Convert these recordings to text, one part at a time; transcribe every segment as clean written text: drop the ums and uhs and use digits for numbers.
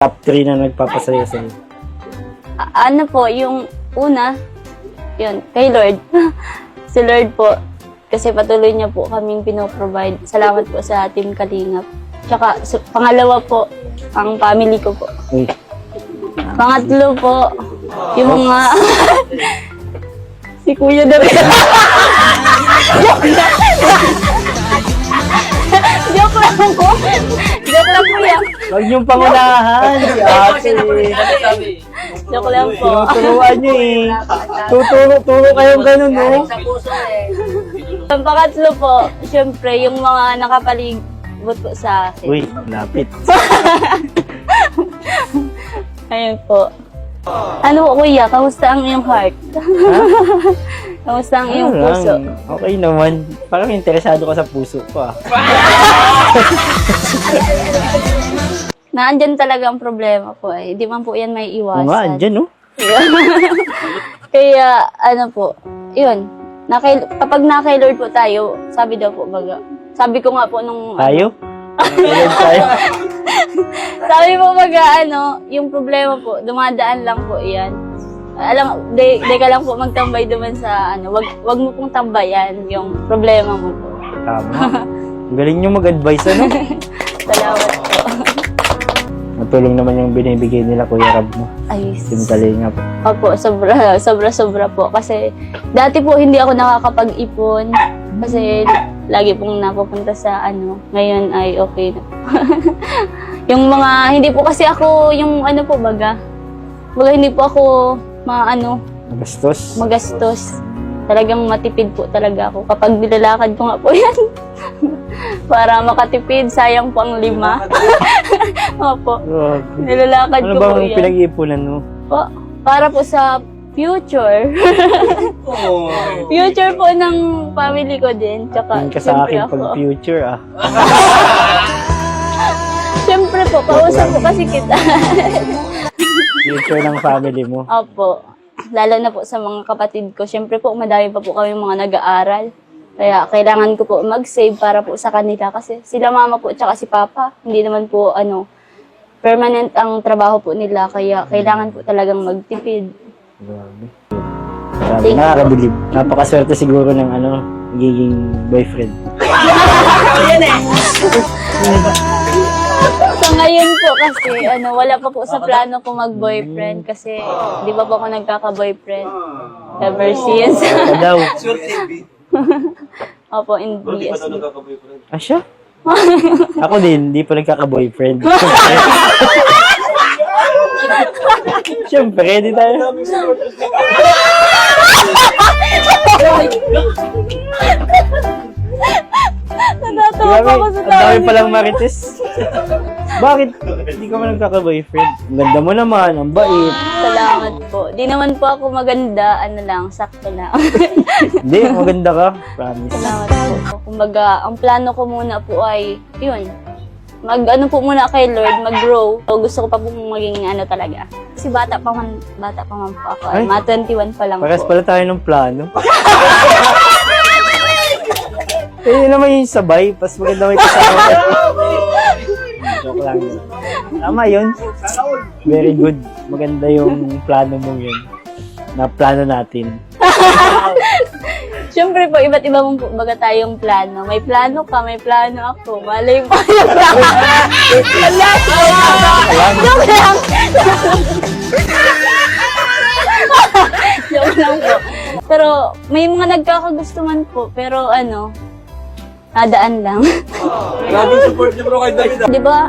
Top 3 na nagpapasaya sa'yo. Ano po, yung una, yun, kay Lord. Si Lord po, kasi patuloy niya po kaming pinoprovide. Salamat po sa Team Kalingap. Tsaka, pangalawa po, ang family ko po. Uy, Pangatlo po, yung mga... si Kuya na rin. Joke lang po. Joke lang po yan. huwag niyong pangunahan. Si ate. Joke lang po. Tinuturuan niyo eh. Tuturo kayong ganun, no? Ang pangatlo po, syempre, yung mga nakapalibot po sa akin. Uy, lapit. Ayun po. Ano po, kuya? Kamusta ang iyong heart? Kamusta ang iyong Ano puso? lang, okay naman. Parang interesado ka sa puso ko ah. Naandyan talaga ang problema po eh. Hindi man po yan may Oo nga, iwasan. andyan no? Kaya, ano po, yun. Kapag na-kay Lord po tayo, sabi daw po baga. Sabi ko nga po nung... Tayo? Kailan tayo? Sabi po baga, yung problema po, dumadaan lang po yan. Alam, di ka lang po magtambay naman sa, wag mo pong tambayan yung problema mo po. Tama. Ang galing nyo mag-advise, ano? Salamat po. Matulong naman yung binibigay nila, Kuya Rab mo. Ay, Team Kalingap. opo, sobra po. Kasi dati po hindi ako nakakapag-ipon. Kasi lagi pong napupunta sa ngayon ay okay na po. Yung mga, hindi po kasi ako, yung baga hindi po ako magastos. Talagang matipid po talaga ako. Kapag nilalakad ko nga po yan, para makatipid, sayang po ang 5. Opo, nilalakad Ano ko po bang yan. pinag-iipunan mo? Po, para po sa future. Future po ng family ko din. Tsaka, Tingin ka sa siyempre akin pag future ah. Siyempre po, kausap ko kasi kita. Future ng family mo. Opo. Lalo na po sa mga kapatid ko. Siyempre po, madami pa po kami mga nag-aaral. Kaya kailangan ko po mag-save para po sa kanila. Kasi sila mama po tsaka si papa, hindi naman po permanent ang trabaho po nila. Kaya kailangan po talagang magtipid. Grabe. Nakakabilib. Napakaswerte siguro ng magiging boyfriend. Sa ngayon po kasi, wala pa po sa plano ko mag-boyfriend kasi di ba po ako nagkaka-boyfriend ever since. Ito daw. Opo, in BSB. Ah, siya? Ako din, hindi pa nagkaka-boyfriend. Siyempre, di tayo. Natatawa pa ako sa Ang dami tao. palang marites. Bakit? Hindi ka man nagkaka-boyfriend. Ang ganda mo naman, ang bait. Salamat po. Di naman po ako maganda, sakto lang. Hindi, maganda ka. Promise. Salamat po. Kumbaga, ang plano ko muna po ay, yun, po muna kay Lord, mag-grow. So, gusto ko pa pong maging talaga. Kasi bata pa man po ako. Ay. Mga 21 pa lang Paras po. pala tayo ng plano. Yun naman yung sabay, pas maganda may kasama. Joke lang yun. Tama yun. Very good. Maganda yung plano mo yun. Na plano natin. Siyempre po, iba't iba mong baga tayong plano. May plano ka, may plano ako. Malay mo yung plano. Joke lang. Joke lang po. Pero may mga nagkakagusto man po. Pero nadaan lang. Grabe support niyo bro kay David. Di ba?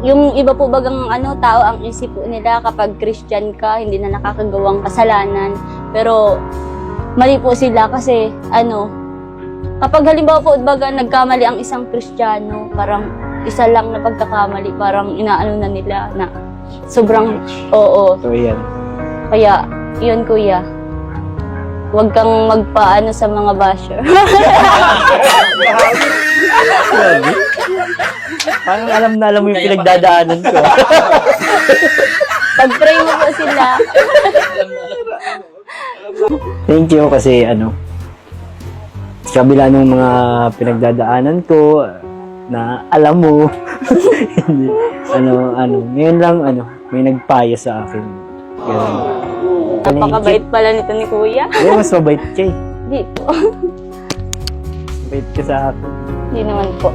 Yung iba po bagang tao ang isip po nila kapag Christian ka, hindi na nakakagawang kasalanan. Pero mali po sila kasi kapag halimbawa po baga nagkamali ang isang Kristiyano, parang isa lang na pagkakamali, parang inaano na nila na sobrang oo. So yan. Kaya, yun kuya. Huwag kang magpaano sa mga basher. Grabe. Parang alam mo yung pinagdadaanan ko. Pag-pray mo po sila. Thank you kasi sa kabila ng mga pinagdadaanan ko, na alam mo. Hindi. Ngayon lang, may nagpayo sa akin. Ganun. Napakabait pala nito ni Kuya. Kaya mas mabait ka eh. Hindi po. Mabait ka sa akin. Hindi naman po.